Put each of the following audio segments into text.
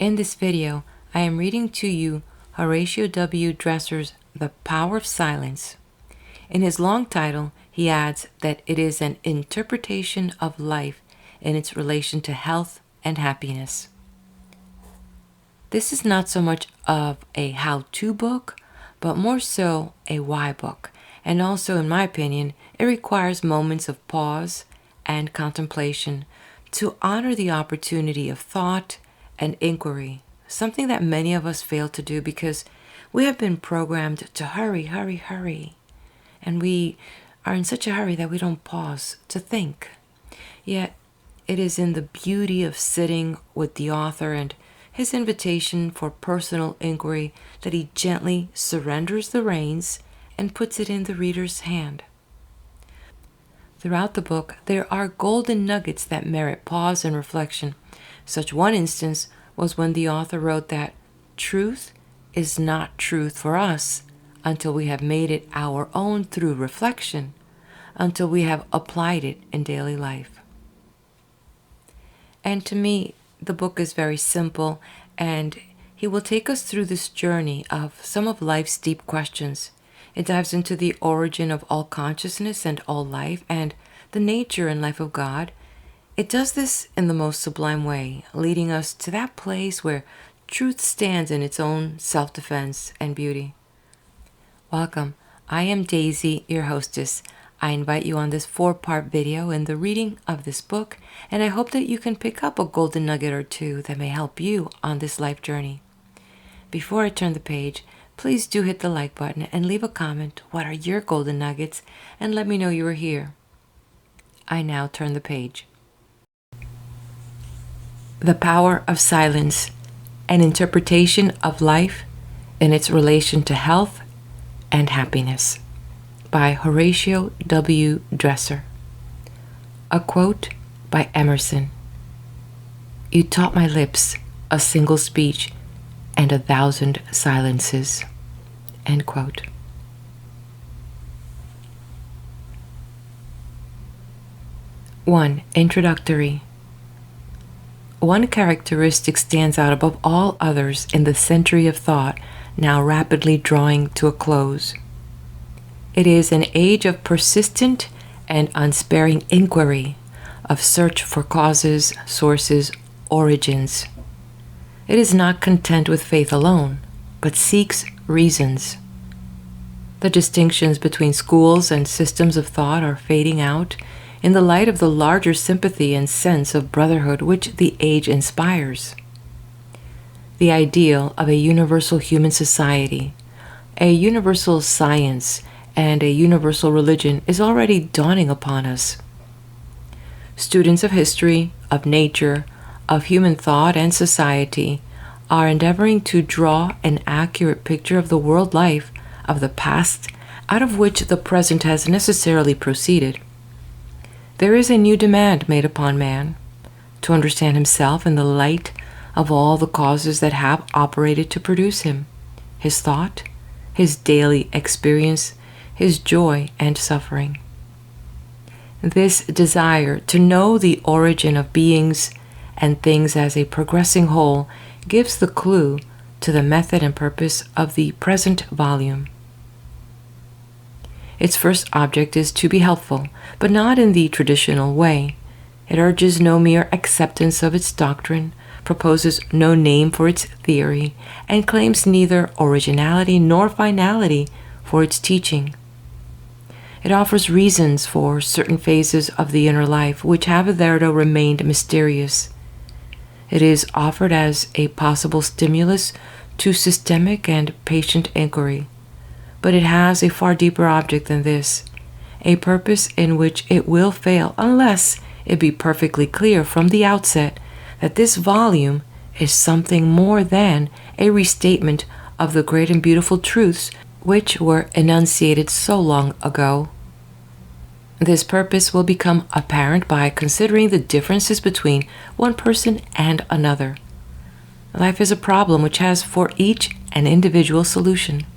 In this video, I am reading to you Horatio W. Dresser's The Power of Silence. In his long title, he adds that it is an interpretation of life in its relation to health and happiness. This is not so much of a how-to book, but more so a why book, and also, in my opinion, it requires moments of pause and contemplation to honor the opportunity of thought and inquiry, something that many of us fail to do because we have been programmed to hurry, hurry, hurry. And we are in such a hurry that we don't pause to think. Yet, it is in the beauty of sitting with the author and his invitation for personal inquiry that he gently surrenders the reins and puts it in the reader's hand. Throughout the book, there are golden nuggets that merit pause and reflection. Such one instance was when the author wrote that truth is not truth for us until we have made it our own through reflection, until we have applied it in daily life. And to me, the book is very simple, and he will take us through this journey of some of life's deep questions. It dives into the origin of all consciousness and all life, and the nature and life of God. It does this in the most sublime way, leading us to that place where truth stands in its own self-defense and beauty. Welcome. I am Daisy, your hostess. I invite you on this 4-part video in the reading of this book, and I hope that you can pick up a golden nugget or two that may help you on this life journey. Before I turn the page, please do hit the like button and leave a comment. What are your golden nuggets? And let me know you are here. I now turn the page. The Power of Silence, an interpretation of life in its relation to health and happiness, by Horatio W. Dresser. A quote by Emerson. You taught my lips a single speech and 1,000 silences. End quote. Introductory. One characteristic stands out above all others in the century of thought now rapidly drawing to a close. It is an age of persistent and unsparing inquiry, of search for causes, sources, origins. It is not content with faith alone, but seeks reasons. The distinctions between schools and systems of thought are fading out in the light of the larger sympathy and sense of brotherhood which the age inspires. The ideal of a universal human society, a universal science, and a universal religion is already dawning upon us. Students of history, of nature, of human thought and society are endeavoring to draw an accurate picture of the world life of the past out of which the present has necessarily proceeded. There is a new demand made upon man to understand himself in the light of all the causes that have operated to produce him, his thought, his daily experience, his joy and suffering. This desire to know the origin of beings and things as a progressing whole gives the clue to the method and purpose of the present volume. Its first object is to be helpful, but not in the traditional way. It urges no mere acceptance of its doctrine, proposes no name for its theory, and claims neither originality nor finality for its teaching. It offers reasons for certain phases of the inner life which have hitherto remained mysterious. It is offered as a possible stimulus to systemic and patient inquiry. But it has a far deeper object than this, a purpose in which it will fail unless it be perfectly clear from the outset that this volume is something more than a restatement of the great and beautiful truths which were enunciated so long ago. This purpose will become apparent by considering the differences between one person and another. Life is a problem which has for each an individual solution.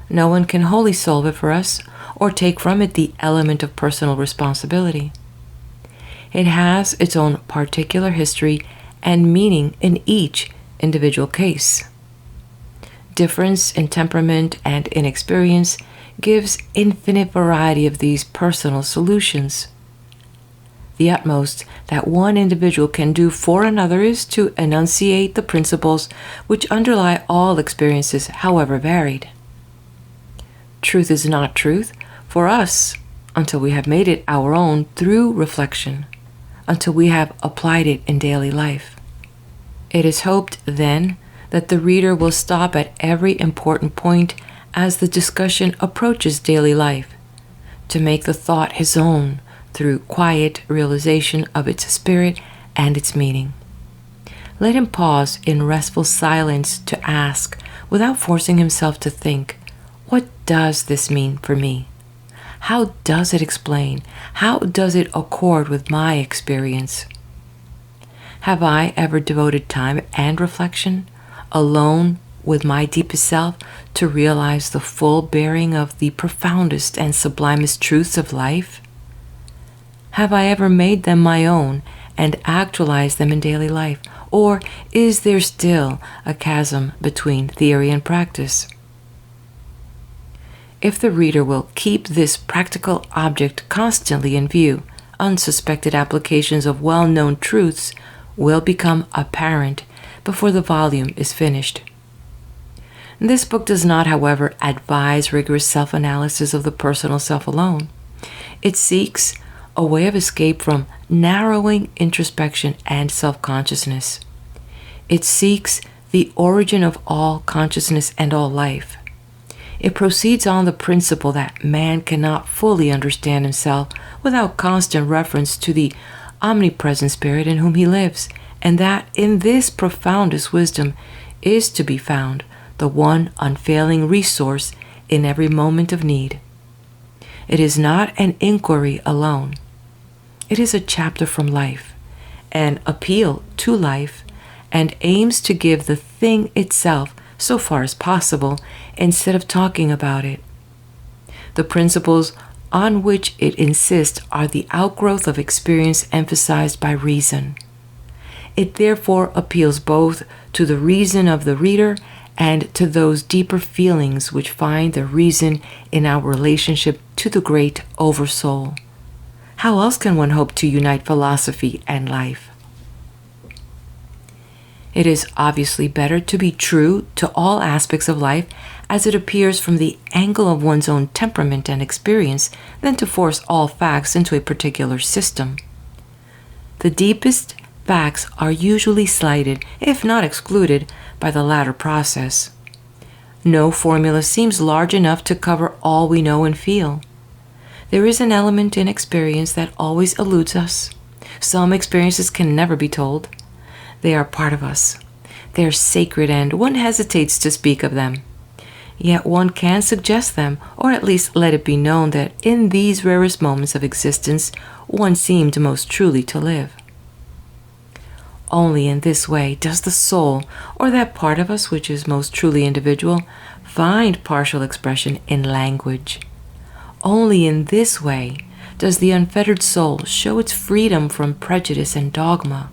No one can wholly solve it for us or take from it the element of personal responsibility. It has its own particular history and meaning in each individual case. Difference in temperament and in experience gives infinite variety of these personal solutions. The utmost that one individual can do for another is to enunciate the principles which underlie all experiences, however varied. Truth is not truth for us until we have made it our own through reflection, until we have applied it in daily life. It is hoped, then, that the reader will stop at every important point as the discussion approaches daily life, to make the thought his own through quiet realization of its spirit and its meaning. Let him pause in restful silence to ask, without forcing himself to think, what does this mean for me? How does it explain? How does it accord with my experience? Have I ever devoted time and reflection, alone with my deepest self, to realize the full bearing of the profoundest and sublimest truths of life? Have I ever made them my own and actualized them in daily life? Or is there still a chasm between theory and practice? If the reader will keep this practical object constantly in view, unsuspected applications of well-known truths will become apparent before the volume is finished. This book does not, however, advise rigorous self-analysis of the personal self alone. It seeks a way of escape from narrowing introspection and self-consciousness. It seeks the origin of all consciousness and all life. It proceeds on the principle that man cannot fully understand himself without constant reference to the omnipresent spirit in whom he lives, and that in this profoundest wisdom is to be found the one unfailing resource in every moment of need. It is not an inquiry alone. It is a chapter from life, an appeal to life, and aims to give the thing itself so far as possible, instead of talking about it. The principles on which it insists are the outgrowth of experience emphasized by reason. It therefore appeals both to the reason of the reader and to those deeper feelings which find their reason in our relationship to the great Oversoul. How else can one hope to unite philosophy and life? It is obviously better to be true to all aspects of life as it appears from the angle of one's own temperament and experience than to force all facts into a particular system. The deepest facts are usually slighted, if not excluded, by the latter process. No formula seems large enough to cover all we know and feel. There is an element in experience that always eludes us. Some experiences can never be told. They are part of us. They are sacred, and one hesitates to speak of them. Yet one can suggest them, or at least let it be known that in these rarest moments of existence one seemed most truly to live. Only in this way does the soul, or that part of us which is most truly individual, find partial expression in language. Only in this way does the unfettered soul show its freedom from prejudice and dogma.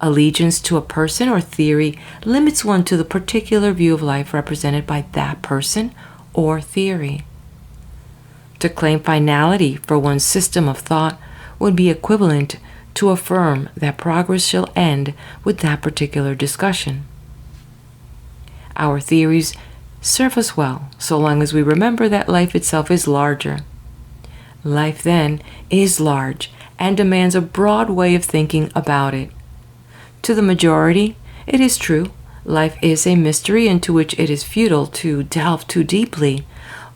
Allegiance to a person or theory limits one to the particular view of life represented by that person or theory. To claim finality for one's system of thought would be equivalent to affirm that progress shall end with that particular discussion. Our theories serve us well so long as we remember that life itself is larger. Life, then, is large and demands a broad way of thinking about it. To the majority, it is true, life is a mystery into which it is futile to delve too deeply,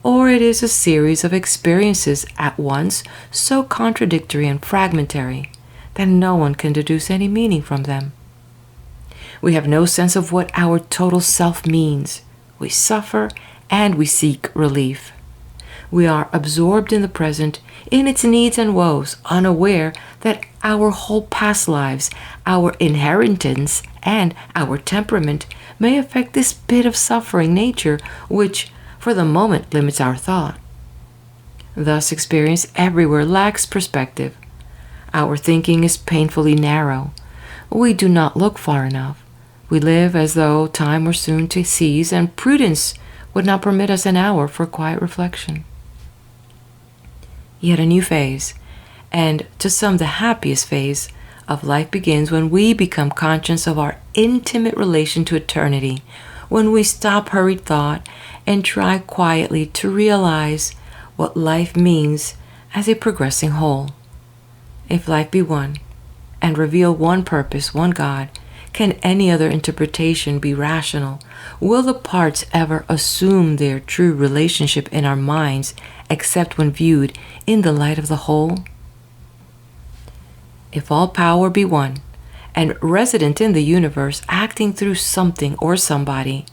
or it is a series of experiences at once so contradictory and fragmentary that no one can deduce any meaning from them. We have no sense of what our total self means. We suffer and we seek relief. We are absorbed in the present, in its needs and woes, unaware that our whole past lives, our inheritance, and our temperament may affect this bit of suffering nature which, for the moment, limits our thought. Thus, experience everywhere lacks perspective. Our thinking is painfully narrow. We do not look far enough. We live as though time were soon to cease, and prudence would not permit us an hour for quiet reflection. Yet a new phase, and to some the happiest phase of life, begins when we become conscious of our intimate relation to eternity, when we stop hurried thought and try quietly to realize what life means as a progressing whole. If life be one, and reveal one purpose, one God, can any other interpretation be rational? Will the parts ever assume their true relationship in our minds except when viewed in the light of the whole? If all power be one, and resident in the universe, acting through something or somebody,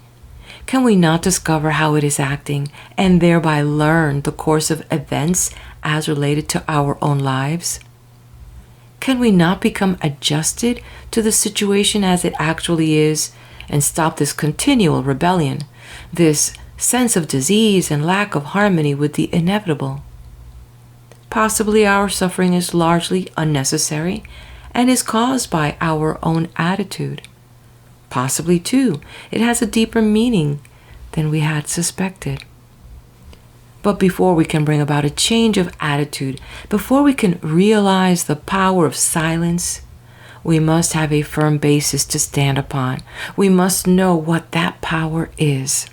can we not discover how it is acting and thereby learn the course of events as related to our own lives? Can we not become adjusted to the situation as it actually is and stop this continual rebellion, this sense of disease and lack of harmony with the inevitable? Possibly our suffering is largely unnecessary and is caused by our own attitude. Possibly, too, it has a deeper meaning than we had suspected. But before we can bring about a change of attitude, before we can realize the power of silence, we must have a firm basis to stand upon. We must know what that power is.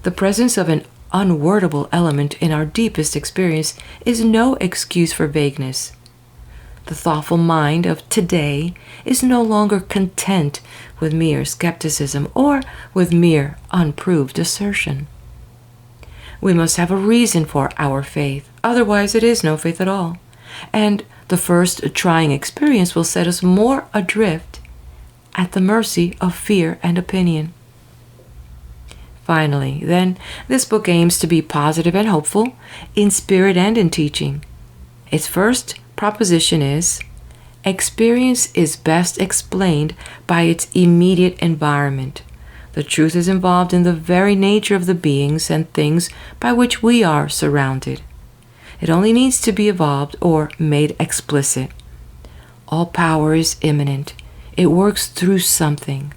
The presence of an unwordable element in our deepest experience is no excuse for vagueness. The thoughtful mind of today is no longer content with mere skepticism or with mere unproved assertion. We must have a reason for our faith, otherwise it is no faith at all. And the first trying experience will set us more adrift at the mercy of fear and opinion. Finally, then, this book aims to be positive and hopeful in spirit and in teaching. Its first proposition is, experience is best explained by its immediate environment. The truth is involved in the very nature of the beings and things by which we are surrounded. It only needs to be evolved or made explicit. All power is immanent. It works through something.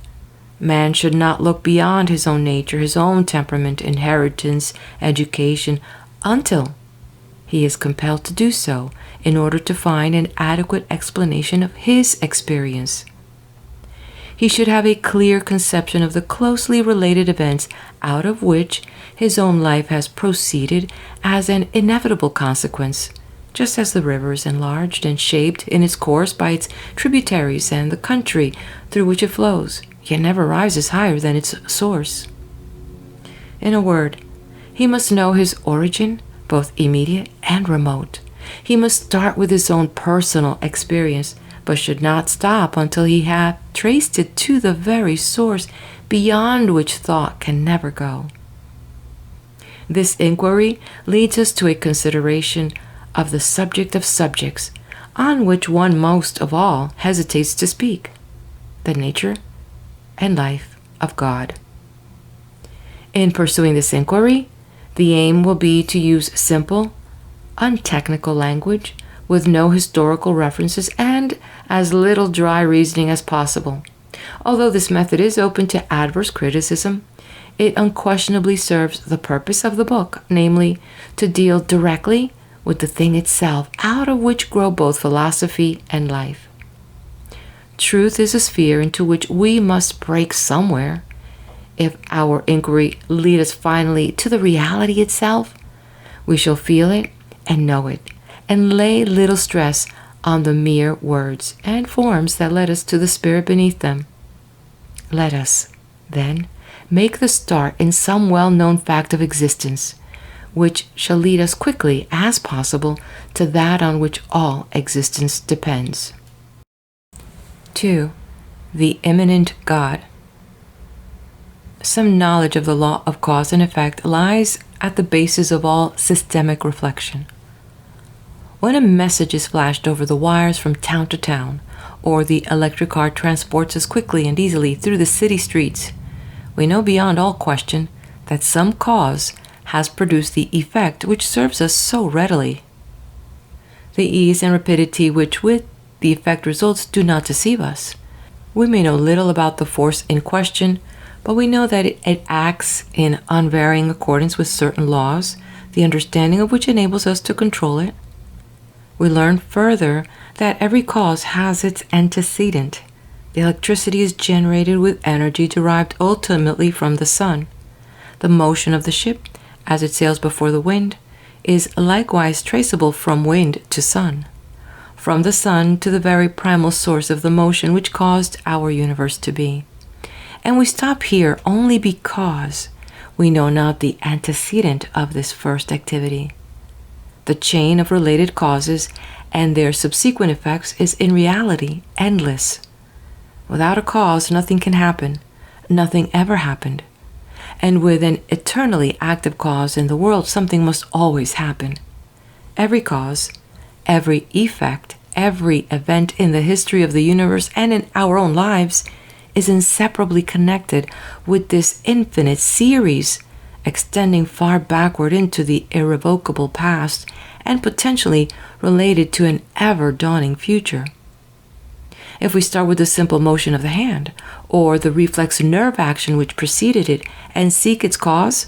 Man should not look beyond his own nature, his own temperament, inheritance, education, until he is compelled to do so in order to find an adequate explanation of his experience. He should have a clear conception of the closely related events out of which his own life has proceeded as an inevitable consequence, just as the river is enlarged and shaped in its course by its tributaries and the country through which it flows, yet never rises higher than its source. In a word, he must know his origin, both immediate and remote. He must start with his own personal experience, but should not stop until he hath traced it to the very source beyond which thought can never go. This inquiry leads us to a consideration of the subject of subjects, on which one most of all hesitates to speak, the nature and life of God. In pursuing this inquiry, the aim will be to use simple, untechnical language with no historical references and as little dry reasoning as possible. Although this method is open to adverse criticism, it unquestionably serves the purpose of the book, namely, to deal directly with the thing itself, out of which grow both philosophy and life. Truth is a sphere into which we must break somewhere. If our inquiry lead us finally to the reality itself, we shall feel it and know it, and lay little stress on the mere words and forms that led us to the spirit beneath them. Let us, then, make the start in some well-known fact of existence, which shall lead us quickly as possible to that on which all existence depends. 2. The Immanent God. Some knowledge of the law of cause and effect lies at the basis of all systemic reflection. When a message is flashed over the wires from town to town, or the electric car transports us quickly and easily through the city streets, we know beyond all question that some cause has produced the effect which serves us so readily. The ease and rapidity which with the effect results do not deceive us. We may know little about the force in question, but we know that it acts in unvarying accordance with certain laws, the understanding of which enables us to control it. We learn further that every cause has its antecedent. The electricity is generated with energy derived ultimately from the sun. The motion of the ship, as it sails before the wind, is likewise traceable from wind to sun, from the sun to the very primal source of the motion which caused our universe to be. And we stop here only because we know not the antecedent of this first activity. The chain of related causes and their subsequent effects is in reality endless. Without a cause, nothing can happen. Nothing ever happened. And with an eternally active cause in the world, something must always happen. Every cause, every effect, every event in the history of the universe and in our own lives is inseparably connected with this infinite series extending far backward into the irrevocable past and potentially related to an ever-dawning future. If we start with the simple motion of the hand, or the reflex nerve action which preceded it, and seek its cause,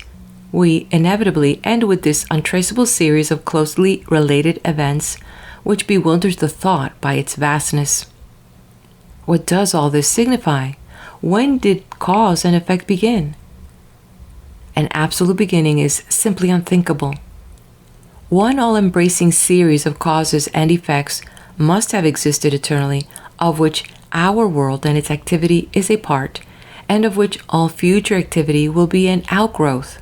we inevitably end with this untraceable series of closely related events which bewilders the thought by its vastness. What does all this signify? When did cause and effect begin? An absolute beginning is simply unthinkable. One all-embracing series of causes and effects must have existed eternally, of which our world and its activity is a part, and of which all future activity will be an outgrowth.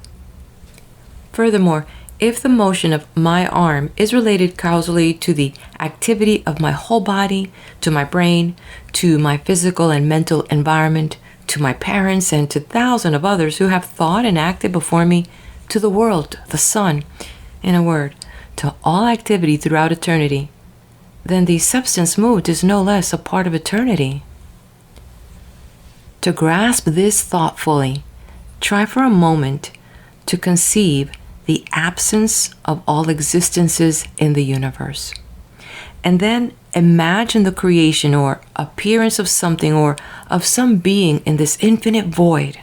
Furthermore, if the motion of my arm is related causally to the activity of my whole body, to my brain, to my physical and mental environment, to my parents, and to thousands of others who have thought and acted before me, to the world, the sun, in a word, to all activity throughout eternity, then the substance moved is no less a part of eternity. To grasp this thought fully, try for a moment to conceive the absence of all existences in the universe. And then imagine the creation or appearance of something or of some being in this infinite void.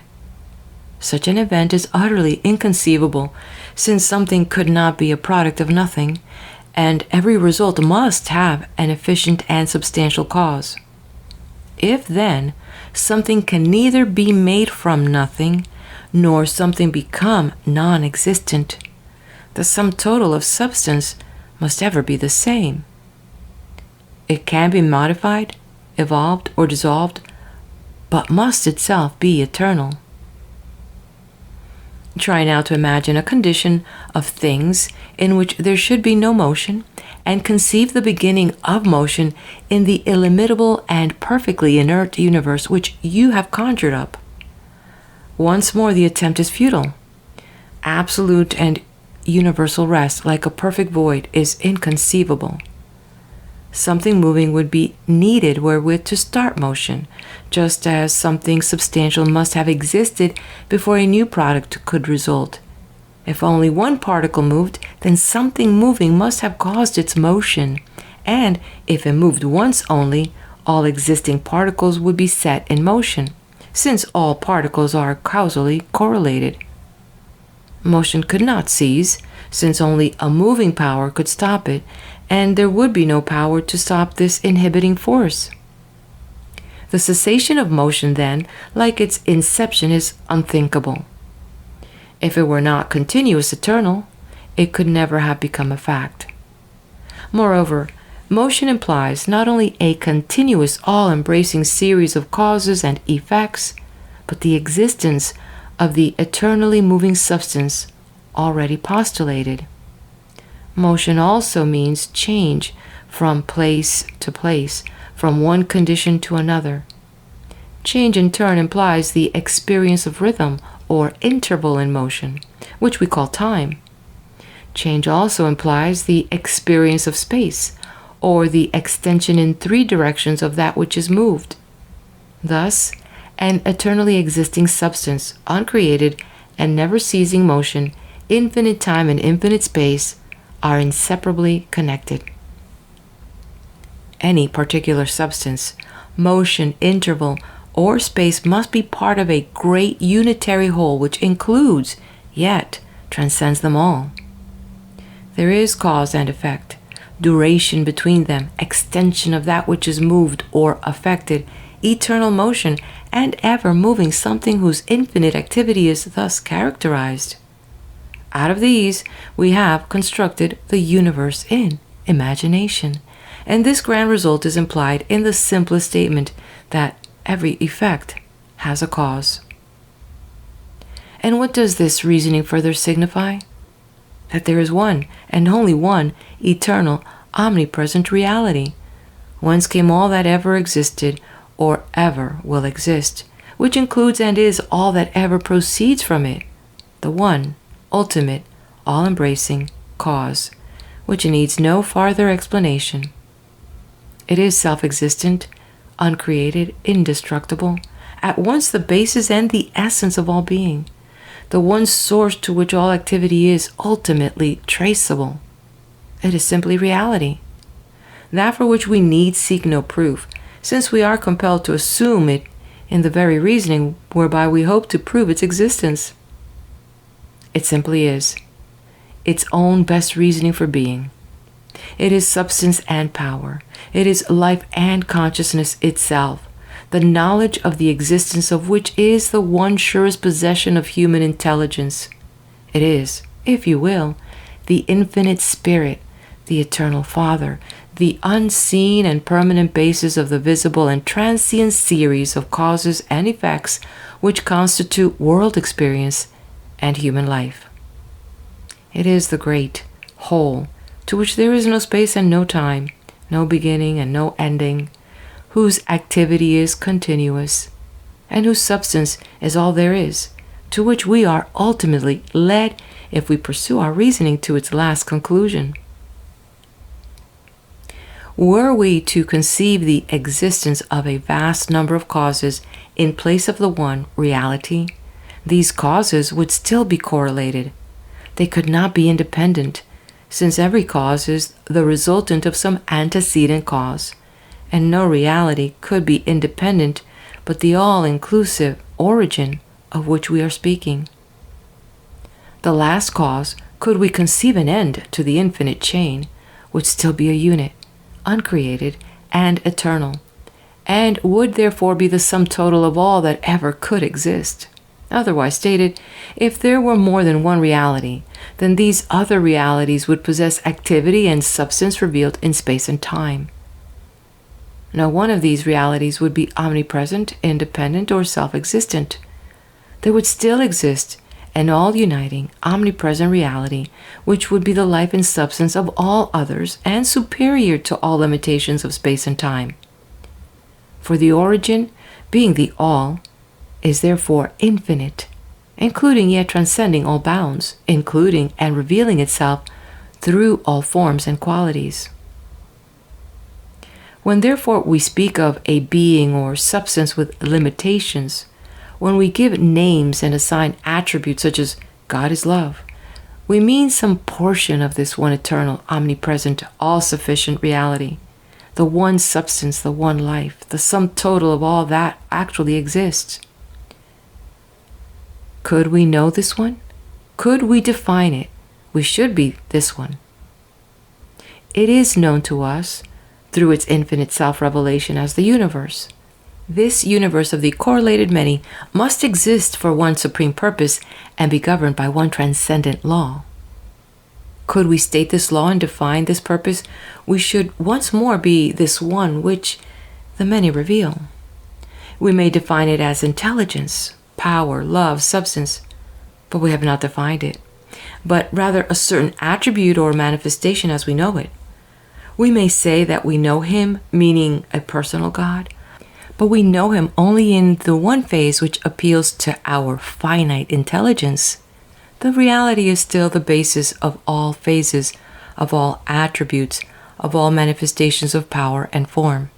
Such an event is utterly inconceivable, since something could not be a product of nothing, and every result must have an efficient and substantial cause. If then something can neither be made from nothing, nor something become non-existent, the sum total of substance must ever be the same. It can be modified, evolved, or dissolved, but must itself be eternal. Try now to imagine a condition of things in which there should be no motion, and conceive the beginning of motion in the illimitable and perfectly inert universe which you have conjured up. Once more the attempt is futile. Absolute and universal rest, like a perfect void, is inconceivable. Something moving would be needed wherewith to start motion, just as something substantial must have existed before a new product could result. If only one particle moved, then something moving must have caused its motion, and if it moved once only, all existing particles would be set in motion, since all particles are causally correlated. Motion could not cease, since only a moving power could stop it, and there would be no power to stop this inhibiting force. The cessation of motion, then, like its inception, is unthinkable. If it were not continuous eternal, it could never have become a fact. Moreover, motion implies not only a continuous all-embracing series of causes and effects, but the existence of the eternally moving substance already postulated. Motion also means change from place to place, from one condition to another. Change in turn implies the experience of rhythm or interval in motion, which we call time. Change also implies the experience of space, or the extension in three directions of that which is moved. Thus, an eternally existing substance, uncreated and never ceasing motion, infinite time and infinite space are inseparably connected. Any particular substance motion, interval, or space must be part of a great unitary whole which includes, yet transcends them all. There is cause and effect, duration between them, extension of that which is moved or affected, eternal motion, and ever moving something whose infinite activity is thus characterized. Out of these, we have constructed the universe in imagination, and this grand result is implied in the simplest statement that every effect has a cause. And what does this reasoning further signify? That there is one, and only one, eternal, omnipresent reality, whence came all that ever existed or ever will exist, which includes and is all that ever proceeds from it, the one, ultimate, all-embracing cause, which needs no farther explanation. It is self-existent, uncreated, indestructible, at once the basis and the essence of all being, the one source to which all activity is ultimately traceable. It is simply reality, that for which we need seek no proof, since we are compelled to assume it in the very reasoning whereby we hope to prove its existence. It simply is, its own best reasoning for being. It is substance and power. It is life and consciousness itself, the knowledge of the existence of which is the one surest possession of human intelligence. It is, if you will, the infinite spirit, the eternal Father, the unseen and permanent basis of the visible and transient series of causes and effects which constitute world experience and human life. It is the great whole, to which there is no space and no time, no beginning and no ending, whose activity is continuous, and whose substance is all there is, to which we are ultimately led if we pursue our reasoning to its last conclusion. Were we to conceive the existence of a vast number of causes in place of the one reality, these causes would still be correlated. They could not be independent, since every cause is the resultant of some antecedent cause, and no reality could be independent but the all-inclusive origin of which we are speaking. The last cause, could we conceive an end to the infinite chain, would still be a unit, uncreated and eternal, and would therefore be the sum total of all that ever could exist. Otherwise stated, if there were more than one reality, then these other realities would possess activity and substance revealed in space and time. No one of these realities would be omnipresent, independent, or self-existent. There would still exist an all-uniting, omnipresent reality, which would be the life and substance of all others and superior to all limitations of space and time. For the origin, being the all, is therefore infinite, including yet transcending all bounds, including and revealing itself through all forms and qualities. When therefore we speak of a being or substance with limitations, when we give names and assign attributes such as God is love, we mean some portion of this one eternal, omnipresent, all-sufficient reality, the one substance, the one life, the sum total of all that actually exists. Could we know this one? Could we define it? We should be this one. It is known to us through its infinite self-revelation as the universe. This universe of the correlated many must exist for one supreme purpose and be governed by one transcendent law. Could we state this law and define this purpose, we should once more be this one which the many reveal. We may define it as intelligence, power, love, substance, but we have not defined it, but rather a certain attribute or manifestation as we know it. We may say that we know him, meaning a personal God, but we know him only in the one phase which appeals to our finite intelligence. The reality is still the basis of all phases, of all attributes, of all manifestations of power and form.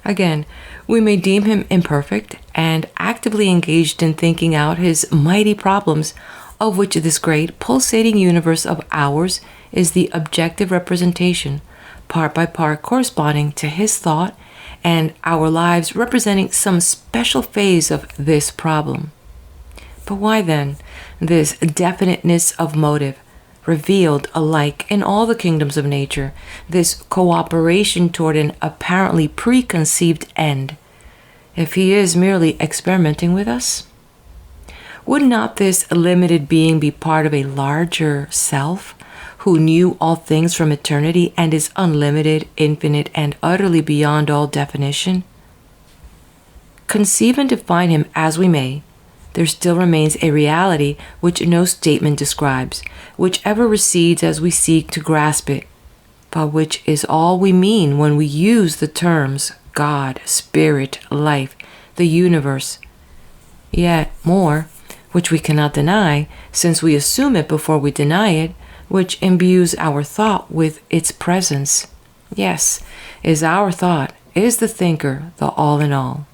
Again, we may deem him imperfect and actively engaged in thinking out his mighty problems, of which this great pulsating universe of ours is the objective representation, part by part corresponding to his thought and our lives representing some special phase of this problem. But why then this definiteness of motive, revealed alike in all the kingdoms of nature, this cooperation toward an apparently preconceived end, if he is merely experimenting with us? Would not this limited being be part of a larger self, who knew all things from eternity and is unlimited, infinite, and utterly beyond all definition? Conceive and define him as we may, there still remains a reality which no statement describes, which ever recedes as we seek to grasp it, but which is all we mean when we use the terms God, Spirit, Life, the universe. Yet more, which we cannot deny, since we assume it before we deny it, which imbues our thought with its presence. Yes, is our thought, is the thinker, the all in all.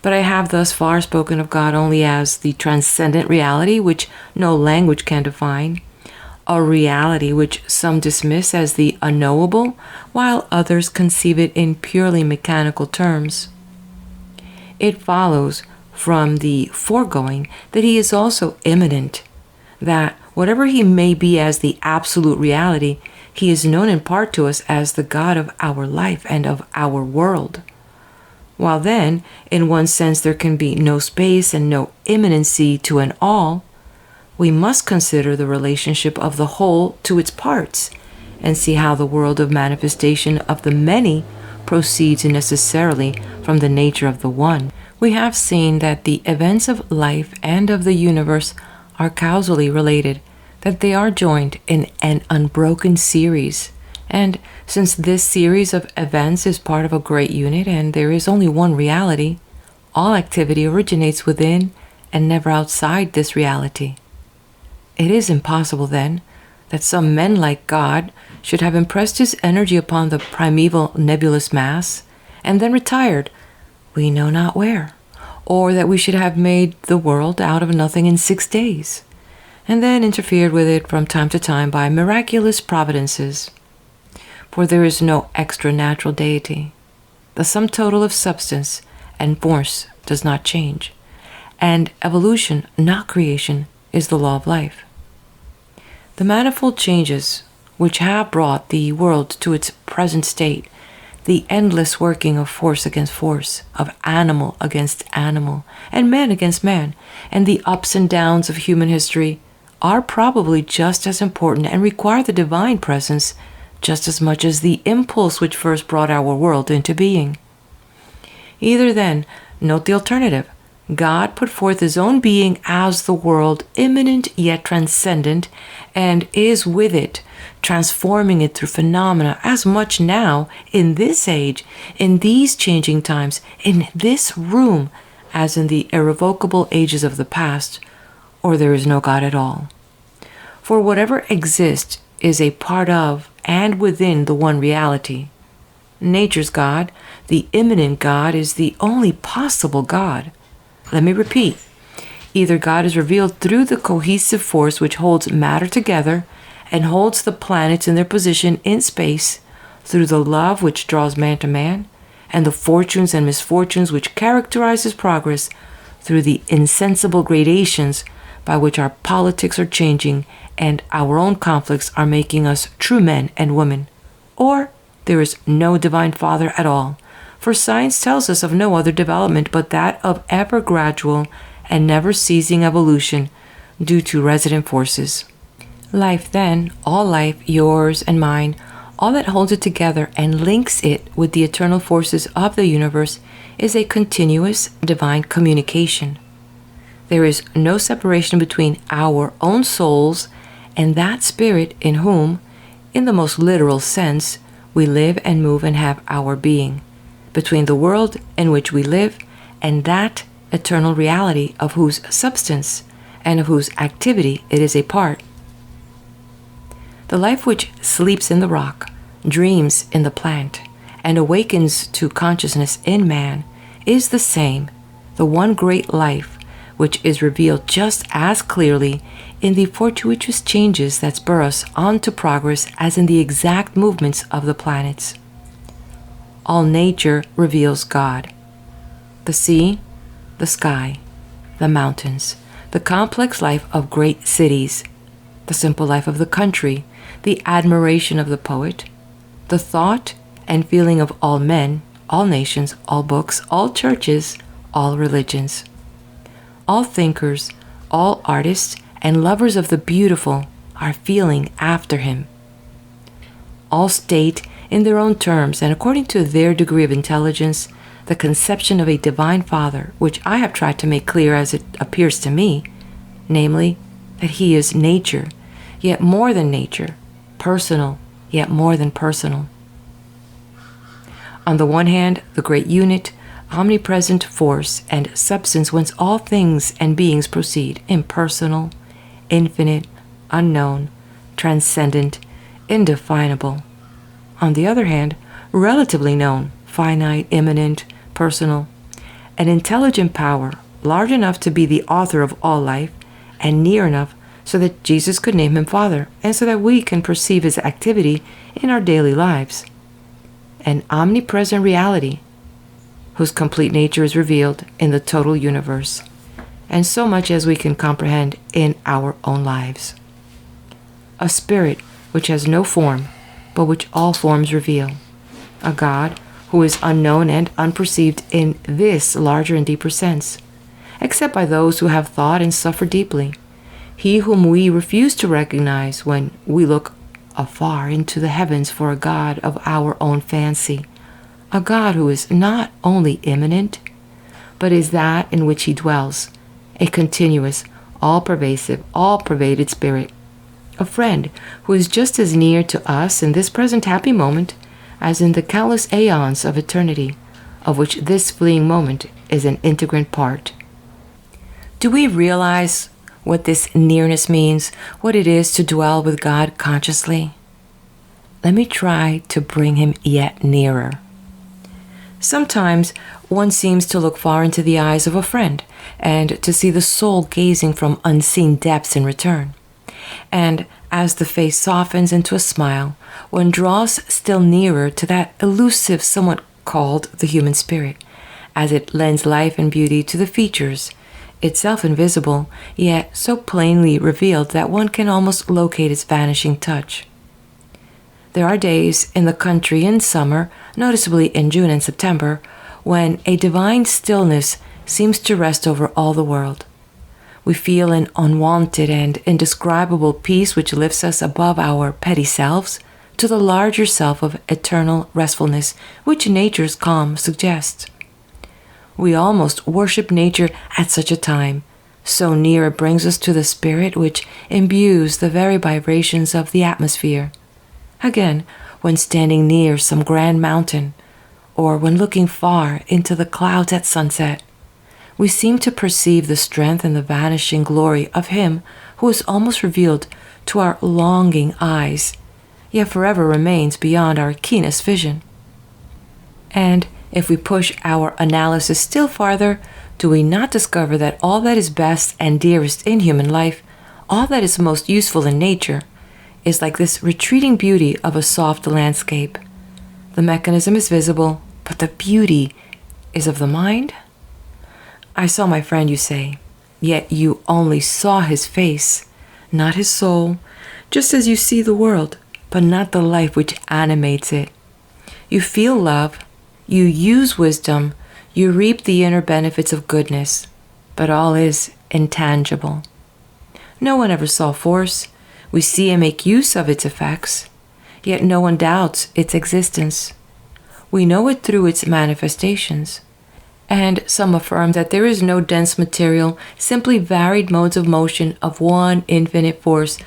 But I have thus far spoken of God only as the transcendent reality which no language can define, a reality which some dismiss as the unknowable, while others conceive it in purely mechanical terms. It follows from the foregoing that he is also immanent, that whatever he may be as the absolute reality, he is known in part to us as the God of our life and of our world. While then, in one sense, there can be no space and no immanency to an all, we must consider the relationship of the whole to its parts and see how the world of manifestation of the many proceeds necessarily from the nature of the one. We have seen that the events of life and of the universe are causally related, that they are joined in an unbroken series. And since this series of events is part of a great unit and there is only one reality, all activity originates within and never outside this reality. It is impossible, then, that some men like God should have impressed his energy upon the primeval nebulous mass and then retired, we know not where, or that we should have made the world out of nothing in 6 days, and then interfered with it from time to time by miraculous providences. For there is no extra natural deity. The sum total of substance and force does not change, and evolution, not creation, is the law of life. The manifold changes which have brought the world to its present state, the endless working of force against force, of animal against animal, and man against man, and the ups and downs of human history are probably just as important and require the divine presence just as much as the impulse which first brought our world into being. Either then, note the alternative. God put forth his own being as the world, immanent yet transcendent, and is with it, transforming it through phenomena as much now, in this age, in these changing times, in this room, as in the irrevocable ages of the past, or there is no God at all. For whatever exists is a part of and within the one reality. Nature's God, the immanent God, is the only possible God. Let me repeat. Either God is revealed through the cohesive force which holds matter together and holds the planets in their position in space, through the love which draws man to man, and the fortunes and misfortunes which characterize his progress, through the insensible gradations by which our politics are changing and our own conflicts are making us true men and women. Or there is no divine Father at all, for science tells us of no other development but that of ever gradual and never ceasing evolution due to resident forces. Life then, all life, yours and mine, all that holds it together and links it with the eternal forces of the universe, is a continuous divine communication. There is no separation between our own souls and that Spirit in whom, in the most literal sense, we live and move and have our being, between the world in which we live and that eternal reality of whose substance and of whose activity it is a part. The life which sleeps in the rock, dreams in the plant, and awakens to consciousness in man is the same, the one great life, which is revealed just as clearly in the fortuitous changes that spur us on to progress as in the exact movements of the planets. All nature reveals God. The sea, the sky, the mountains, the complex life of great cities, the simple life of the country, the admiration of the poet, the thought and feeling of all men, all nations, all books, all churches, all religions. All thinkers, all artists, and lovers of the beautiful are feeling after him. All state, in their own terms and according to their degree of intelligence, the conception of a divine Father, which I have tried to make clear as it appears to me, namely, that he is nature, yet more than nature, personal, yet more than personal. On the one hand, the great unit, omnipresent force and substance whence all things and beings proceed, impersonal, infinite, unknown, transcendent, indefinable. On the other hand, relatively known, finite, immanent, personal, an intelligent power, large enough to be the author of all life, and near enough so that Jesus could name him Father, and so that we can perceive his activity in our daily lives. An omnipresent reality, whose complete nature is revealed in the total universe, and so much as we can comprehend in our own lives. A spirit which has no form, but which all forms reveal. A God who is unknown and unperceived in this larger and deeper sense, except by those who have thought and suffered deeply. He whom we refuse to recognize when we look afar into the heavens for a God of our own fancy. A God who is not only immanent, but is that in which he dwells, a continuous, all-pervasive, all-pervaded spirit. A friend who is just as near to us in this present happy moment as in the countless aeons of eternity, of which this fleeting moment is an integrant part. Do we realize what this nearness means, what it is to dwell with God consciously? Let me try to bring him yet nearer. Sometimes one seems to look far into the eyes of a friend and to see the soul gazing from unseen depths in return. And as the face softens into a smile, one draws still nearer to that elusive somewhat called the human spirit, as it lends life and beauty to the features, itself invisible, yet so plainly revealed that one can almost locate its vanishing touch. There are days in the country in summer, noticeably in June and September, when a divine stillness seems to rest over all the world. We feel an unwonted and indescribable peace which lifts us above our petty selves to the larger self of eternal restfulness which nature's calm suggests. We almost worship nature at such a time, so near it brings us to the spirit which imbues the very vibrations of the atmosphere. Again, when standing near some grand mountain, or when looking far into the clouds at sunset, we seem to perceive the strength and the vanishing glory of him who is almost revealed to our longing eyes, yet forever remains beyond our keenest vision. And if we push our analysis still farther, do we not discover that all that is best and dearest in human life, all that is most useful in nature, is like this retreating beauty of a soft landscape? The mechanism is visible, but the beauty is of the mind? I saw my friend, you say, yet you only saw his face, not his soul, just as you see the world, but not the life which animates it. You feel love, you use wisdom, you reap the inner benefits of goodness, but all is intangible. No one ever saw force. We see and make use of its effects, yet no one doubts its existence. We know it through its manifestations. And some affirm that there is no dense material, simply varied modes of motion of one infinite force,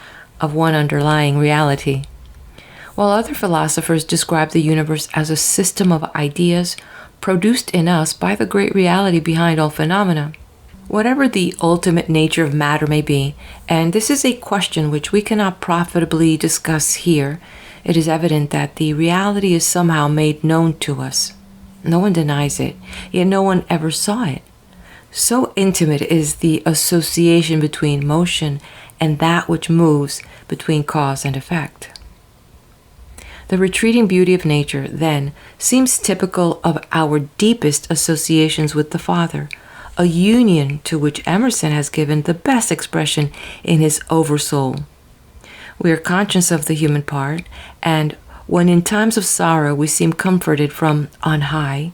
of one underlying reality. While other philosophers describe the universe as a system of ideas produced in us by the great reality behind all phenomena. Whatever the ultimate nature of matter may be, and this is a question which we cannot profitably discuss here, it is evident that the reality is somehow made known to us. No one denies it, yet no one ever saw it. So intimate is the association between motion and that which moves, between cause and effect. The retreating beauty of nature, then, seems typical of our deepest associations with the Father, a union to which Emerson has given the best expression in his Oversoul. We are conscious of the human part, and when in times of sorrow we seem comforted from on high,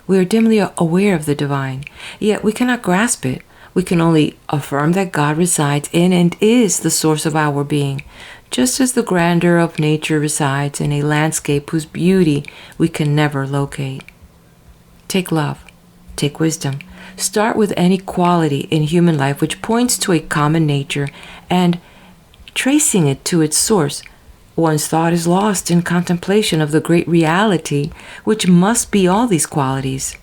we are dimly aware of the divine, yet we cannot grasp it. We can only affirm that God resides in and is the source of our being, just as the grandeur of nature resides in a landscape whose beauty we can never locate. Take love, take wisdom. Start with any quality in human life which points to a common nature, and tracing it to its source, one's thought is lost in contemplation of the great reality which must be all these qualities,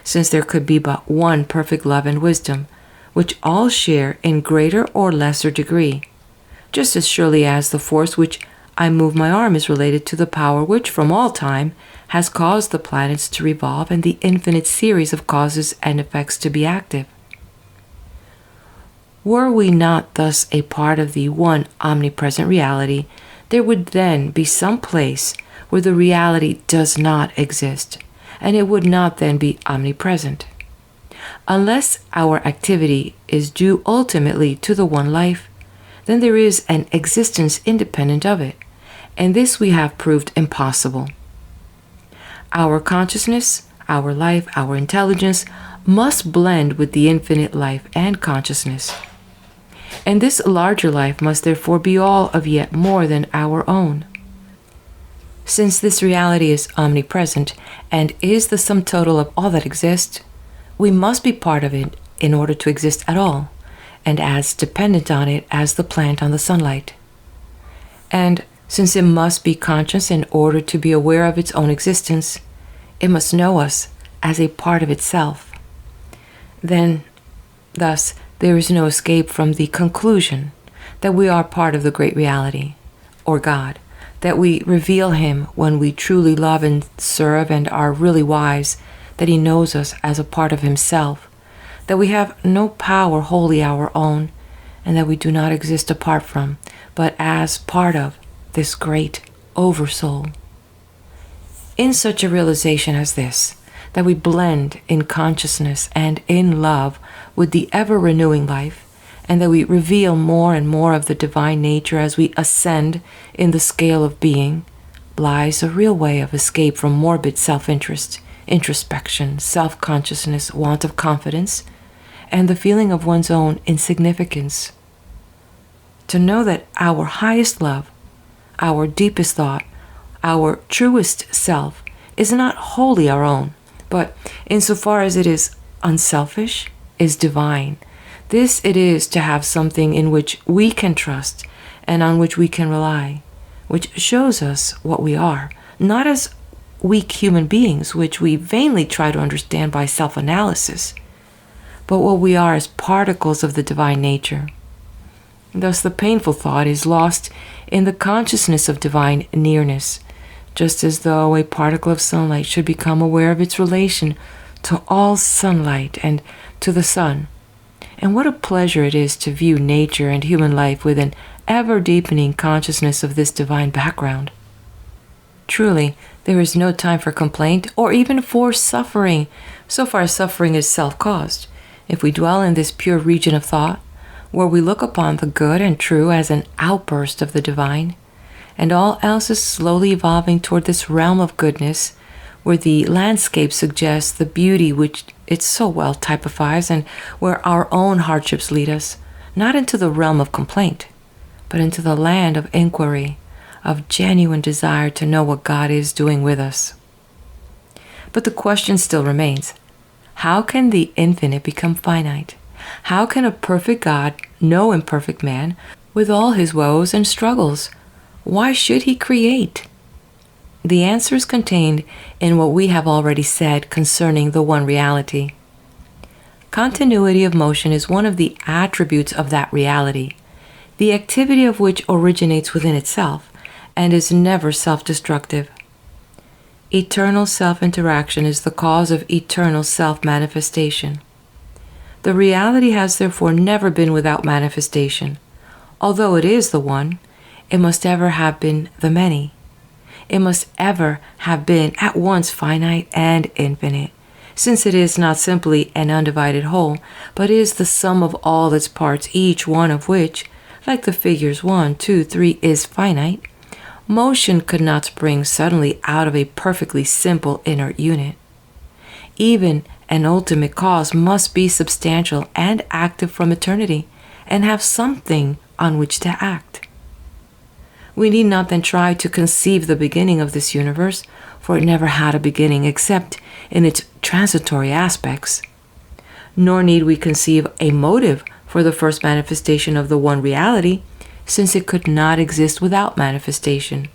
since there could be but one perfect love and wisdom, which all share in greater or lesser degree, just as surely as the force which I move my arm is related to the power which from all time has caused the planets to revolve and the infinite series of causes and effects to be active. Were we not thus a part of the one omnipresent reality, there would then be some place where the reality does not exist, and it would not then be omnipresent. Unless our activity is due ultimately to the one life, then there is an existence independent of it, and this we have proved impossible. Our consciousness, our life, our intelligence must blend with the infinite life and consciousness. And this larger life must therefore be all of yet more than our own. Since this reality is omnipresent and is the sum total of all that exists, we must be part of it in order to exist at all, and as dependent on it as the plant on the sunlight. And since it must be conscious in order to be aware of its own existence, it must know us as a part of itself. Thus, there is no escape from the conclusion that we are part of the great reality, or God, that we reveal Him when we truly love and serve and are really wise, that He knows us as a part of Himself, that we have no power wholly our own, and that we do not exist apart from, but as part of this great Oversoul. In such a realization as this, that we blend in consciousness and in love with the ever-renewing life, and that we reveal more and more of the divine nature as we ascend in the scale of being, lies a real way of escape from morbid self-interest, introspection, self-consciousness, want of confidence, and the feeling of one's own insignificance. To know that our highest love, our deepest thought, our truest self is not wholly our own, but insofar as it is unselfish, is divine. This it is to have something in which we can trust and on which we can rely, which shows us what we are, not as weak human beings, which we vainly try to understand by self-analysis, but what we are as particles of the divine nature. Thus the painful thought is lost in the consciousness of divine nearness, just as though a particle of sunlight should become aware of its relation to all sunlight and to the sun. And what a pleasure it is to view nature and human life with an ever-deepening consciousness of this divine background. Truly, there is no time for complaint or even for suffering, so far as suffering is self-caused, if we dwell in this pure region of thought, where we look upon the good and true as an outburst of the divine, and all else is slowly evolving toward this realm of goodness, where the landscape suggests the beauty which it so well typifies, and where our own hardships lead us, not into the realm of complaint, but into the land of inquiry, of genuine desire to know what God is doing with us. But the question still remains, how can the infinite become finite? How can a perfect God know imperfect man with all his woes and struggles? Why should he create? The answer is contained in what we have already said concerning the one reality. Continuity of motion is one of the attributes of that reality, the activity of which originates within itself and is never self-destructive. Eternal self-interaction is the cause of eternal self-manifestation. The reality has therefore never been without manifestation. Although it is the one, it must ever have been the many. it must ever have been at once finite and infinite, since it is not simply an undivided whole, but is the sum of all its parts, each one of which, like the figures 1, 2, 3, is finite. Motion could not spring suddenly out of a perfectly simple inert unit. Even an ultimate cause must be substantial and active from eternity, and have something on which to act. We need not then try to conceive the beginning of this universe, for it never had a beginning except in its transitory aspects. Nor need we conceive a motive for the first manifestation of the one reality, since it could not exist without manifestation,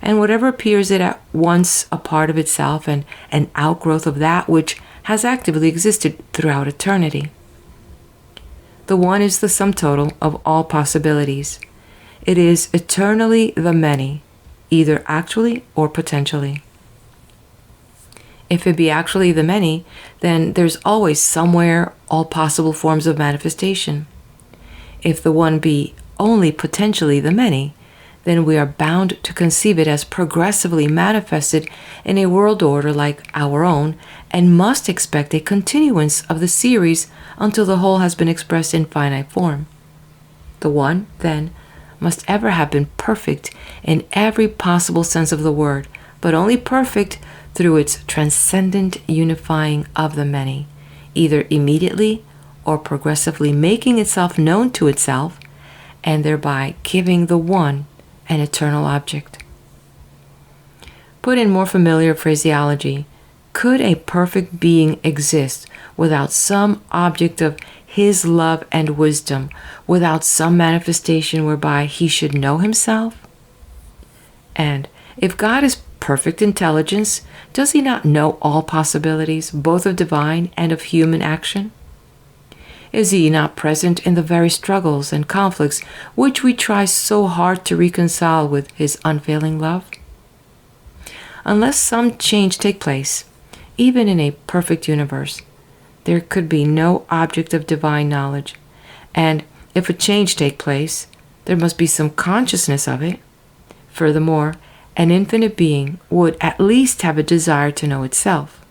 and whatever appears it at once a part of itself and an outgrowth of that which has actively existed throughout eternity. The one is the sum total of all possibilities. It is eternally the many, either actually or potentially. If it be actually the many, then there's always somewhere all possible forms of manifestation. If the one be only potentially the many, then we are bound to conceive it as progressively manifested in a world order like our own, and must expect a continuance of the series until the whole has been expressed in finite form. The one, then, must ever have been perfect in every possible sense of the word, but only perfect through its transcendent unifying of the many, either immediately or progressively making itself known to itself, and thereby giving the one an eternal object. Put in more familiar phraseology, could a perfect being exist without some object of his love and wisdom, without some manifestation whereby he should know himself? And if God is perfect intelligence, does he not know all possibilities, both of divine and of human action? Is he not present in the very struggles and conflicts which we try so hard to reconcile with his unfailing love? Unless some change take place, even in a perfect universe, there could be no object of divine knowledge, and if a change take place, there must be some consciousness of it. Furthermore, an infinite being would at least have a desire to know itself,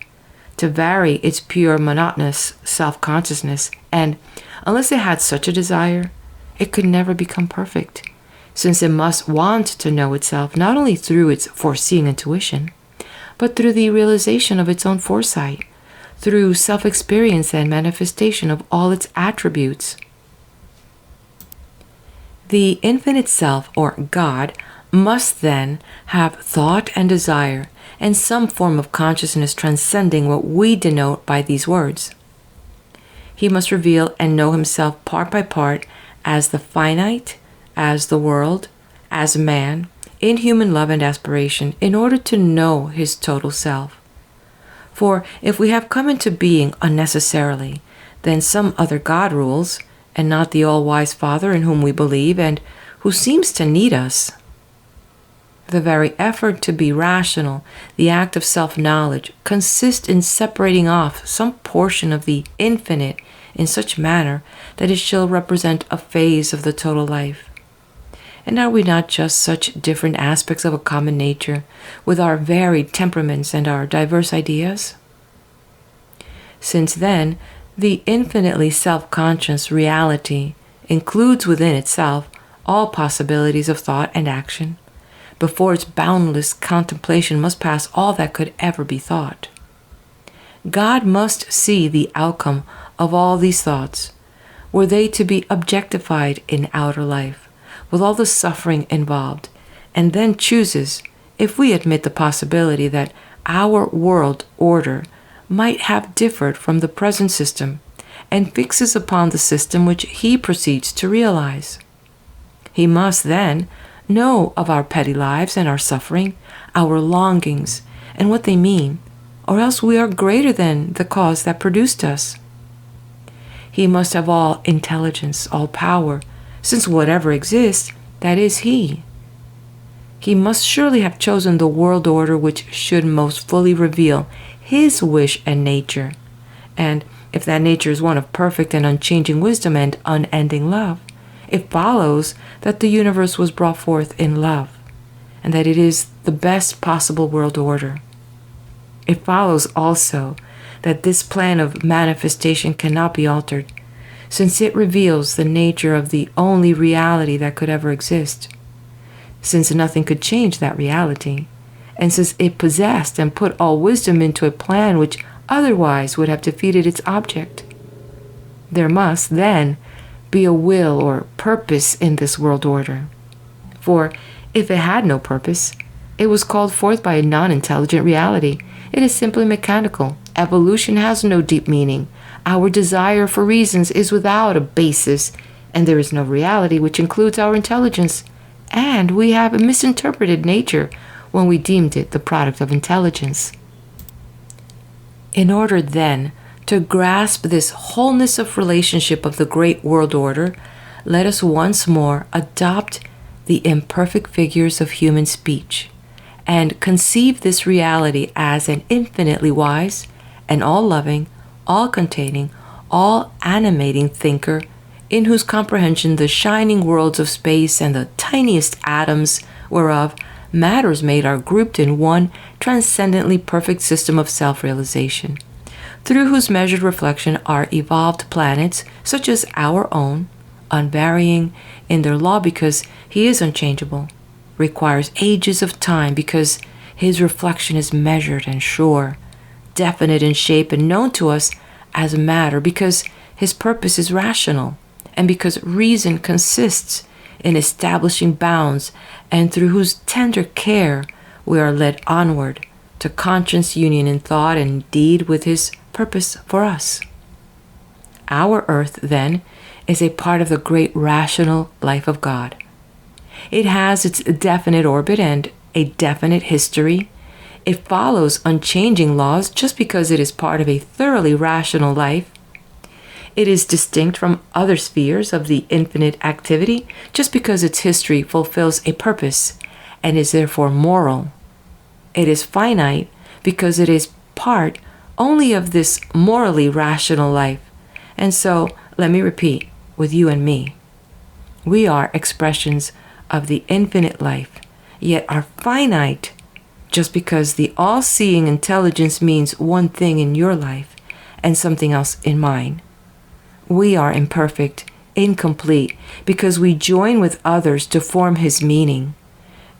to vary its pure monotonous self-consciousness, and unless it had such a desire, it could never become perfect, since it must want to know itself not only through its foreseeing intuition, but through the realization of its own foresight, through self-experience and manifestation of all its attributes. The infinite self, or God, must then have thought and desire, and some form of consciousness transcending what we denote by these words. He must reveal and know himself part by part as the finite, as the world, as man, in human love and aspiration, in order to know his total self. For if we have come into being unnecessarily, then some other God rules, and not the all-wise Father in whom we believe and who seems to need us. The very effort to be rational, the act of self-knowledge, consists in separating off some portion of the infinite in such manner that it shall represent a phase of the total life. And are we not just such different aspects of a common nature, with our varied temperaments and our diverse ideas? Since then, the infinitely self-conscious reality includes within itself all possibilities of thought and action, before its boundless contemplation must pass all that could ever be thought. God must see the outcome of all these thoughts, were they to be objectified in outer life, with all the suffering involved, and then chooses, if we admit the possibility that our world order might have differed from the present system, and fixes upon the system which he proceeds to realize. He must then know of our petty lives and our suffering, our longings, and what they mean, or else we are greater than the cause that produced us. He must have all intelligence, all power, since whatever exists, that is he. He must surely have chosen the world order which should most fully reveal his wish and nature, and if that nature is one of perfect and unchanging wisdom and unending love, it follows that the universe was brought forth in love, and that it is the best possible world order. It follows also that this plan of manifestation cannot be altered, since it reveals the nature of the only reality that could ever exist, since nothing could change that reality, and since it possessed and put all wisdom into a plan which otherwise would have defeated its object. There must, then, be a will or purpose in this world order. For if it had no purpose, it was called forth by a non-intelligent reality. It is simply mechanical. Evolution has no deep meaning. Our desire for reasons is without a basis, and there is no reality which includes our intelligence. And we have misinterpreted nature when we deemed it the product of intelligence. In order, then, to grasp this wholeness of relationship of the great world order, let us once more adopt the imperfect figures of human speech and conceive this reality as an infinitely wise and all-loving, all-containing, all-animating thinker in whose comprehension the shining worlds of space and the tiniest atoms whereof matter is made are grouped in one transcendently perfect system of self-realization, through whose measured reflection are evolved planets such as our own, unvarying in their law because he is unchangeable, requires ages of time because his reflection is measured and sure, definite in shape and known to us as matter because his purpose is rational, and because reason consists in establishing bounds, and through whose tender care we are led onward to conscious union in thought and deed with his purpose for us. Our earth, then, is a part of the great rational life of God. It has its definite orbit and a definite history. It follows unchanging laws just because it is part of a thoroughly rational life. It is distinct from other spheres of the infinite activity just because its history fulfills a purpose and is therefore moral. It is finite because it is part only of this morally rational life. And so, let me repeat, with you and me, we are expressions of the infinite life, yet are finite just because the all-seeing intelligence means one thing in your life and something else in mine. We are imperfect, incomplete, because we join with others to form his meaning,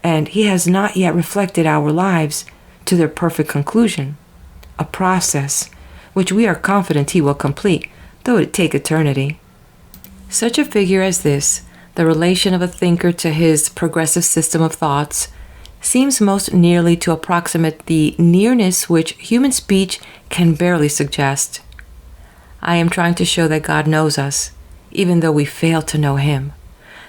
and he has not yet reflected our lives to their perfect conclusion, a process which we are confident he will complete, though it take eternity. Such a figure as this, the relation of a thinker to his progressive system of thoughts, seems most nearly to approximate the nearness which human speech can barely suggest. I am trying to show that God knows us, even though we fail to know him,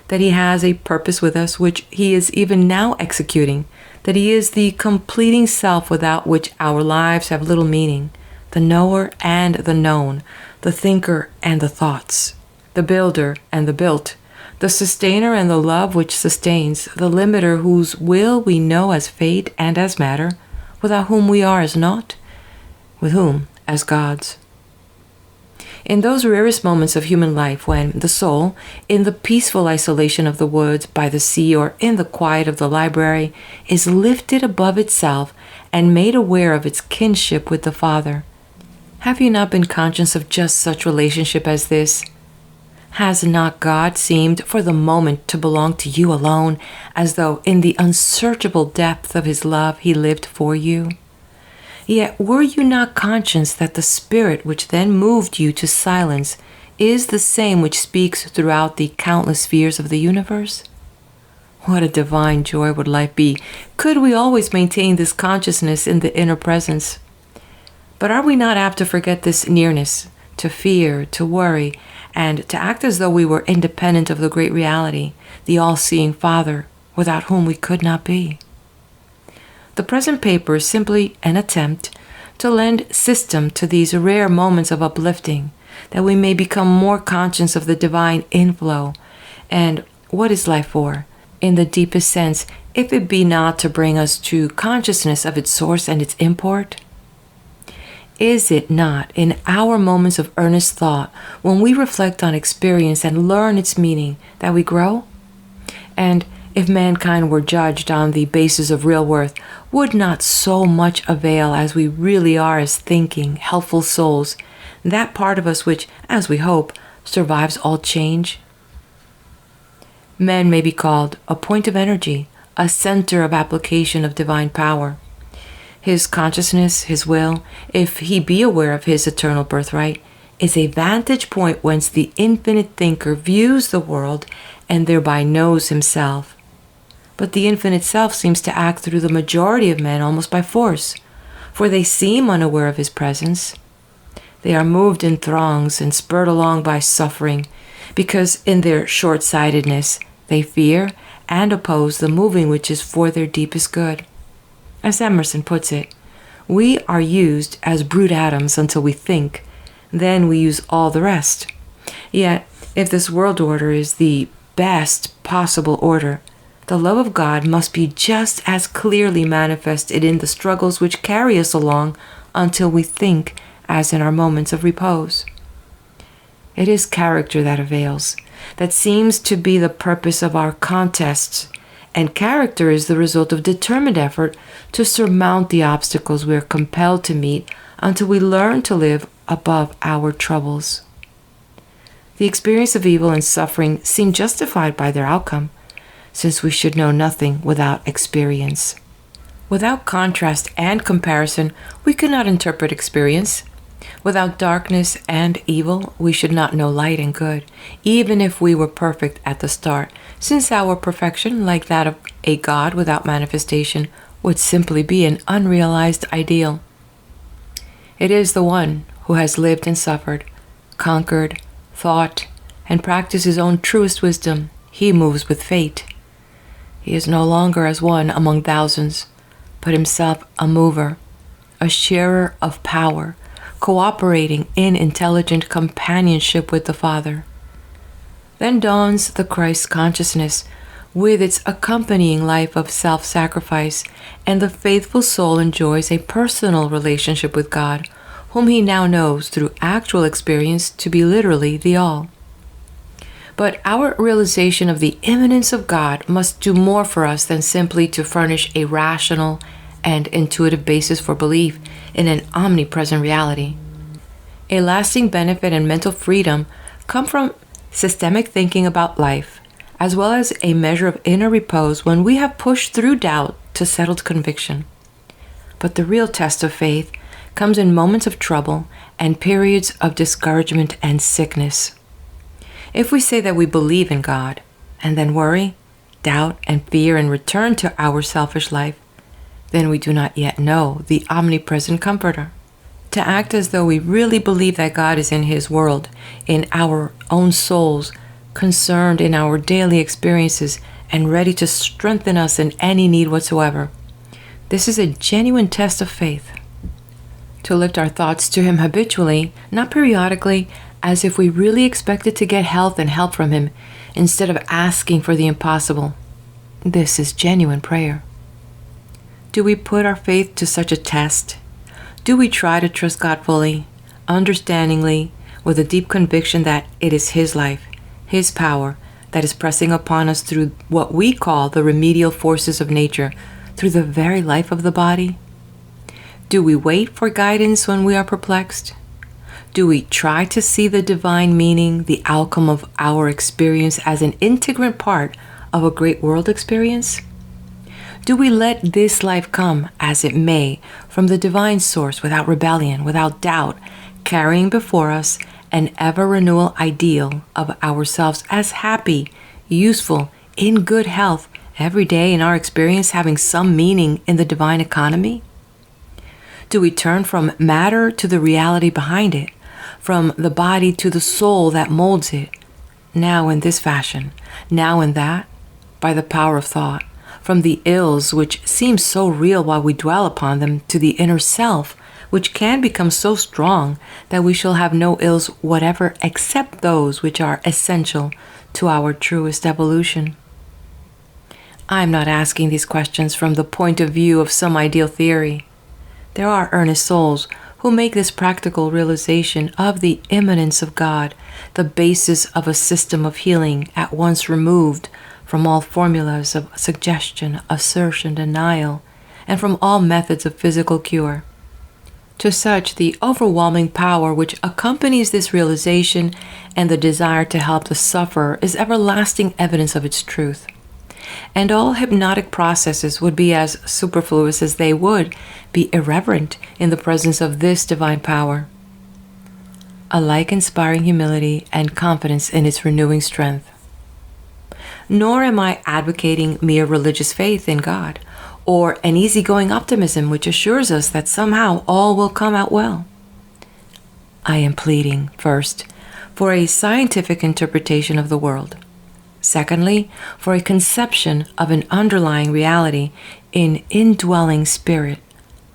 that he has a purpose with us which he is even now executing, that he is the completing self without which our lives have little meaning, the knower and the known, the thinker and the thoughts, the builder and the built, the sustainer and the love which sustains, the limiter whose will we know as fate and as matter, without whom we are as naught, with whom as gods. In those rarest moments of human life when the soul, in the peaceful isolation of the woods, by the sea, or in the quiet of the library, is lifted above itself and made aware of its kinship with the Father, have you not been conscious of just such relationship as this? Has not God seemed for the moment to belong to you alone, as though in the unsearchable depth of his love he lived for you? Yet were you not conscious that the spirit which then moved you to silence is the same which speaks throughout the countless spheres of the universe? What a divine joy would life be could we always maintain this consciousness in the inner presence. But are we not apt to forget this nearness, to fear, to worry, and to act as though we were independent of the great reality, the all-seeing Father, without whom we could not be? The present paper is simply an attempt to lend system to these rare moments of uplifting, that we may become more conscious of the divine inflow. And what is life for, in the deepest sense, if it be not to bring us to consciousness of its source and its import? Is it not in our moments of earnest thought, when we reflect on experience and learn its meaning, that we grow? And If mankind were judged on the basis of real worth, would not so much avail as we really are as thinking, helpful souls, that part of us which, as we hope, survives all change? Man may be called a point of energy, a center of application of divine power. His consciousness, his will, if he be aware of his eternal birthright, is a vantage point whence the infinite thinker views the world and thereby knows himself. But the infinite self seems to act through the majority of men almost by force, for they seem unaware of his presence. They are moved in throngs and spurred along by suffering, because in their short-sightedness they fear and oppose the moving which is for their deepest good. As Emerson puts it, we are used as brute atoms until we think, then we use all the rest. Yet, if this world order is the best possible order, the love of God must be just as clearly manifested in the struggles which carry us along until we think as in our moments of repose. It is character that avails, that seems to be the purpose of our contests, and character is the result of determined effort to surmount the obstacles we are compelled to meet until we learn to live above our troubles. The experience of evil and suffering seem justified by their outcome, since we should know nothing without experience. Without contrast and comparison, we could not interpret experience. Without darkness and evil, we should not know light and good, even if we were perfect at the start, since our perfection, like that of a God without manifestation, would simply be an unrealized ideal. It is the one who has lived and suffered, conquered, thought, and practiced his own truest wisdom. He moves with fate. He is no longer as one among thousands, but himself a mover, a sharer of power, cooperating in intelligent companionship with the Father. Then dawns the Christ consciousness, with its accompanying life of self-sacrifice, and the faithful soul enjoys a personal relationship with God, whom he now knows through actual experience to be literally the All. But our realization of the immanence of God must do more for us than simply to furnish a rational and intuitive basis for belief in an omnipresent reality. A lasting benefit and mental freedom come from systemic thinking about life, as well as a measure of inner repose when we have pushed through doubt to settled conviction. But the real test of faith comes in moments of trouble and periods of discouragement and sickness. If we say that we believe in God, and then worry, doubt, and fear and return to our selfish life, then we do not yet know the omnipresent Comforter. To act as though we really believe that God is in His world, in our own souls, concerned in our daily experiences, and ready to strengthen us in any need whatsoever. This is a genuine test of faith. To lift our thoughts to Him habitually, not periodically, as if we really expected to get health and help from Him, instead of asking for the impossible. This is genuine prayer. Do we put our faith to such a test? Do we try to trust God fully, understandingly, with a deep conviction that it is His life, His power, that is pressing upon us through what we call the remedial forces of nature, through the very life of the body? Do we wait for guidance when we are perplexed? Do we try to see the divine meaning, the outcome of our experience as an integrant part of a great world experience? Do we let this life come as it may from the divine source without rebellion, without doubt, carrying before us an ever-renewal ideal of ourselves as happy, useful, in good health, every day in our experience having some meaning in the divine economy? Do we turn from matter to the reality behind it, from the body to the soul that molds it, now in this fashion, now in that, by the power of thought, from the ills which seem so real while we dwell upon them to the inner self, which can become so strong that we shall have no ills whatever except those which are essential to our truest evolution? I am not asking these questions from the point of view of some ideal theory. There are earnest souls who make this practical realization of the immanence of God the basis of a system of healing at once removed from all formulas of suggestion, assertion, denial, and from all methods of physical cure. To such, the overwhelming power which accompanies this realization and the desire to help the sufferer is everlasting evidence of its truth. And all hypnotic processes would be as superfluous as they would be irreverent in the presence of this divine power. Alike inspiring humility and confidence in its renewing strength. Nor am I advocating mere religious faith in God, or an easygoing optimism which assures us that somehow all will come out well. I am pleading, first, for a scientific interpretation of the world. Secondly, for a conception of an underlying reality in indwelling spirit,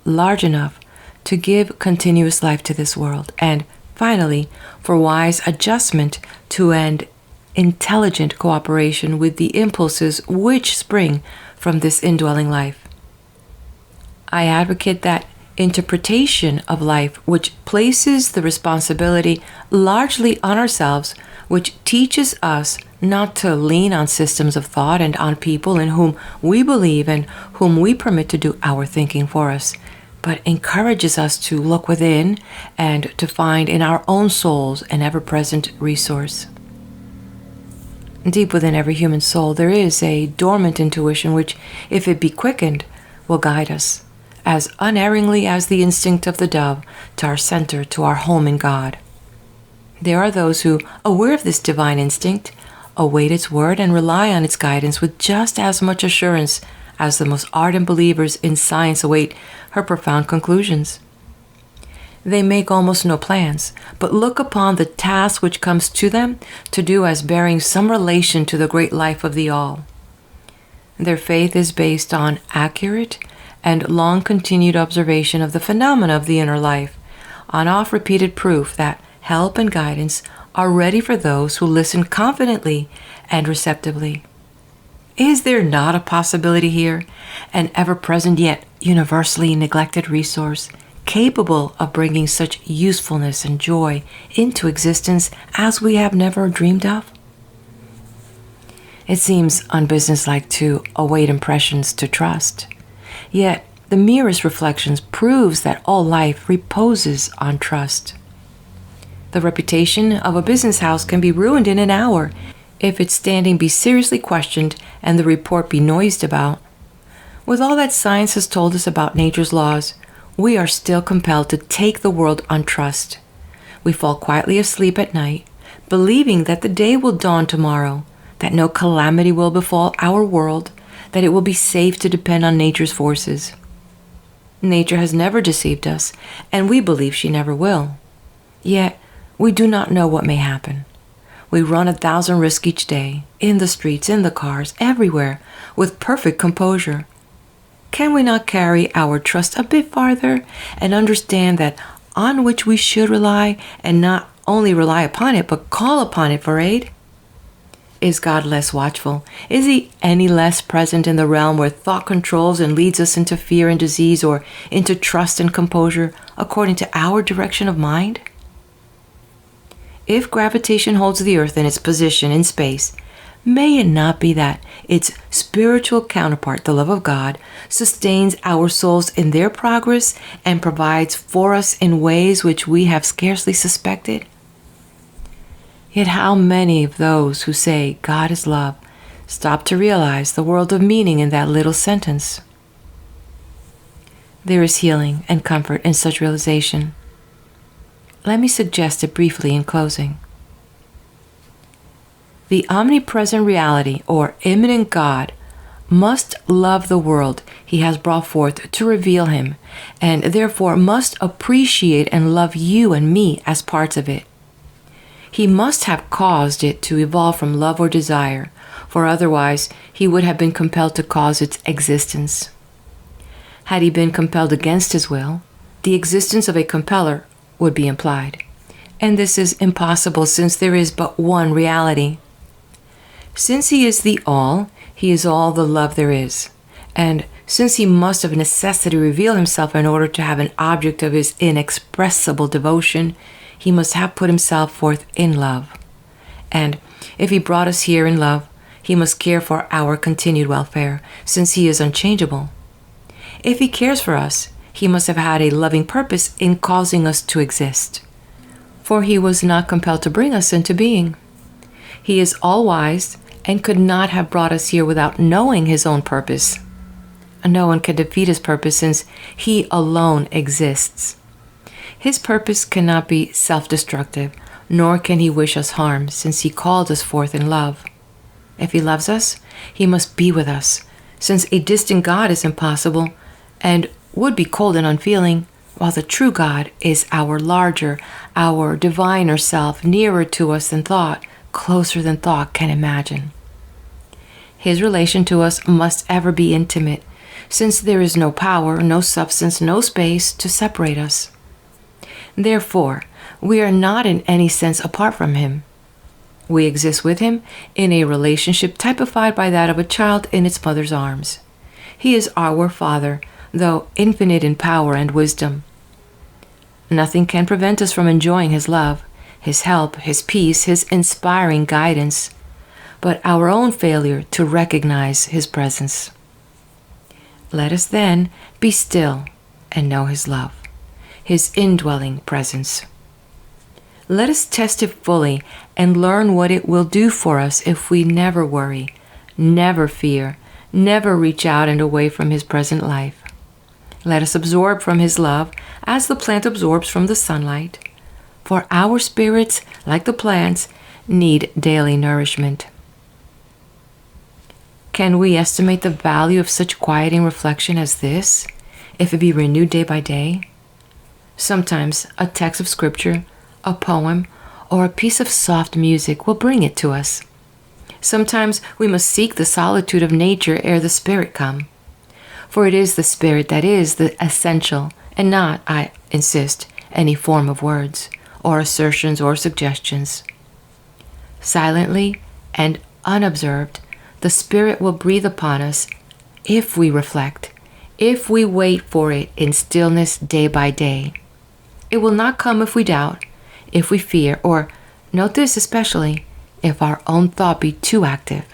large enough to give continuous life to this world. And finally, for wise adjustment to an intelligent cooperation with the impulses which spring from this indwelling life. I advocate that interpretation of life which places the responsibility largely on ourselves, which teaches us not to lean on systems of thought and on people in whom we believe and whom we permit to do our thinking for us, but encourages us to look within and to find in our own souls an ever-present resource. Deep within every human soul there is a dormant intuition which, if it be quickened, will guide us, as unerringly as the instinct of the dove, to our center, to our home in God. There are those who, aware of this divine instinct, await its word and rely on its guidance with just as much assurance as the most ardent believers in science await her profound conclusions. They make almost no plans, but look upon the task which comes to them to do as bearing some relation to the great life of the all. Their faith is based on accurate and long-continued observation of the phenomena of the inner life, on oft-repeated proof that help and guidance are ready for those who listen confidently and receptively. Is there not a possibility here, an ever-present yet universally neglected resource, capable of bringing such usefulness and joy into existence as we have never dreamed of? It seems unbusinesslike to await impressions to trust. Yet the merest reflections proves that all life reposes on trust. The reputation of a business house can be ruined in an hour if its standing be seriously questioned and the report be noised about. With all that science has told us about nature's laws, we are still compelled to take the world on trust. We fall quietly asleep at night, believing that the day will dawn tomorrow, that no calamity will befall our world, that it will be safe to depend on nature's forces. Nature has never deceived us, and we believe she never will. Yet, we do not know what may happen. We run 1,000 risks each day, in the streets, in the cars, everywhere, with perfect composure. Can we not carry our trust a bit farther and understand that on which we should rely, and not only rely upon it, but call upon it for aid? Is God less watchful? Is He any less present in the realm where thought controls and leads us into fear and disease, or into trust and composure according to our direction of mind? If gravitation holds the earth in its position in space, may it not be that its spiritual counterpart, the love of God, sustains our souls in their progress and provides for us in ways which we have scarcely suspected? Yet how many of those who say God is love stop to realize the world of meaning in that little sentence? There is healing and comfort in such realization. Let me suggest it briefly in closing. The omnipresent reality, or immanent God, must love the world He has brought forth to reveal Him, and therefore must appreciate and love you and me as parts of it. He must have caused it to evolve from love or desire, for otherwise He would have been compelled to cause its existence. Had He been compelled against His will, the existence of a compeller would be implied. And this is impossible, since there is but one reality. Since He is the all, He is all the love there is. And since He must of necessity reveal Himself in order to have an object of His inexpressible devotion, He must have put Himself forth in love. And if He brought us here in love, He must care for our continued welfare, since He is unchangeable. If He cares for us, He must have had a loving purpose in causing us to exist, for He was not compelled to bring us into being. He is all-wise and could not have brought us here without knowing His own purpose. No one can defeat His purpose, since He alone exists. His purpose cannot be self-destructive, nor can He wish us harm, since He called us forth in love. If He loves us, He must be with us, since a distant God is impossible and would be cold and unfeeling, while the true God is our larger, our diviner self, nearer to us than thought, closer than thought can imagine. His relation to us must ever be intimate, since there is no power, no substance, no space to separate us. Therefore, we are not in any sense apart from Him. We exist with Him in a relationship typified by that of a child in its mother's arms. He is our Father, though infinite in power and wisdom. Nothing can prevent us from enjoying His love, His help, His peace, His inspiring guidance, but our own failure to recognize His presence. Let us then be still and know His love, His indwelling presence. Let us test it fully and learn what it will do for us if we never worry, never fear, never reach out and away from His present life. Let us absorb from His love as the plant absorbs from the sunlight, for our spirits, like the plants, need daily nourishment. Can we estimate the value of such quieting reflection as this, if it be renewed day by day? Sometimes a text of scripture, a poem, or a piece of soft music will bring it to us. Sometimes we must seek the solitude of nature ere the Spirit come. For it is the Spirit that is the essential, and not, I insist, any form of words, or assertions or suggestions. Silently and unobserved, the Spirit will breathe upon us if we reflect, if we wait for it in stillness day by day. It will not come if we doubt, if we fear, or, note this especially, if our own thought be too active.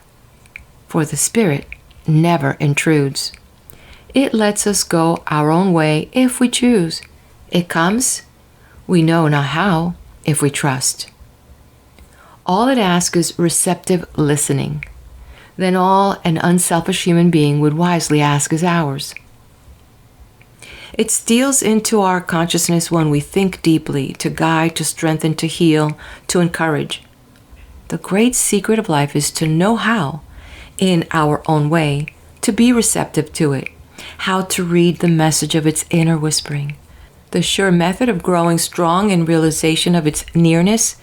For the Spirit never intrudes. It lets us go our own way if we choose. It comes, we know not how, if we trust. All it asks is receptive listening. Then all an unselfish human being would wisely ask is ours. It steals into our consciousness when we think deeply, to guide, to strengthen, to heal, to encourage. The great secret of life is to know how, in our own way, to be receptive to it, how to read the message of its inner whispering. The sure method of growing strong in realization of its nearness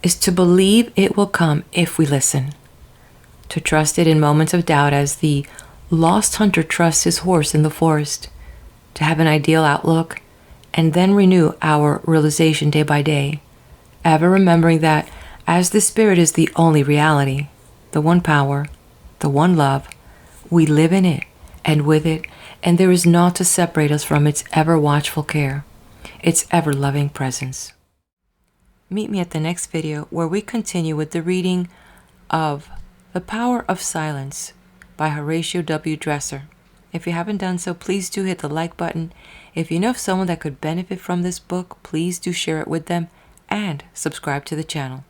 is to believe it will come if we listen, to trust it in moments of doubt as the lost hunter trusts his horse in the forest, to have an ideal outlook, and then renew our realization day by day, ever remembering that as the Spirit is the only reality, the one power, the one love, we live in it and with it, and there is naught to separate us from its ever-watchful care, its ever-loving presence. Meet me at the next video where we continue with the reading of The Power of Silence by Horatio W. Dresser. If you haven't done so, please do hit the like button. If you know of someone that could benefit from this book, please do share it with them and subscribe to the channel.